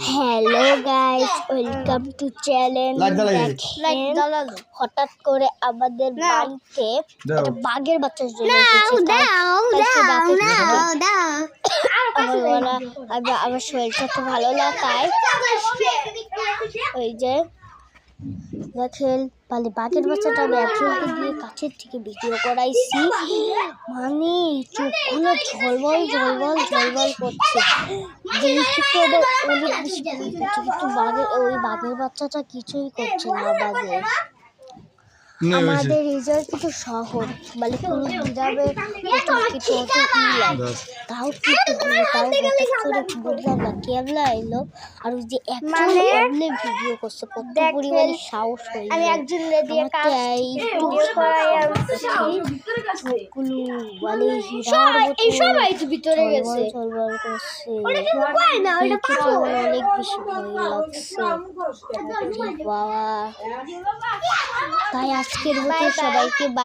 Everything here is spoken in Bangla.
Hello guys, welcome to channel. হঠাৎ করে আমাদের বাড়িতে একটা বাঘের বাচ্চা চলে এসেছে। আমার শরীরটা তো ভালো না, তাই ওই যে দেখেন মানে বাঘের বাচ্চাটা আমি একজনকে দিয়ে কাছের থেকে ভিডিও করাইছি, মানে চোখগুলো ঝলমল ঝলমল ঝলমল করছে, দেখে আমার অনেক বেশি ভয় করছে। কিন্তু বাঘের বাচ্চাটা কিছুই করছে না আমাদের রিজাল্ট কিন্তু শহর, মানে কোনো গ্রামে কিছু তাও কিন্তু হঠাৎ করে বুঝলাম না কেমন এলো। আর ওই যে একজন ভিডিও করছে, কত পরিমাণে সাহস হয়ে চোখগুলো মানে ভিতরে গেছে অনেক বেশি ভয় লাগছে বাবা। তাই আজকের মতো সবাইকে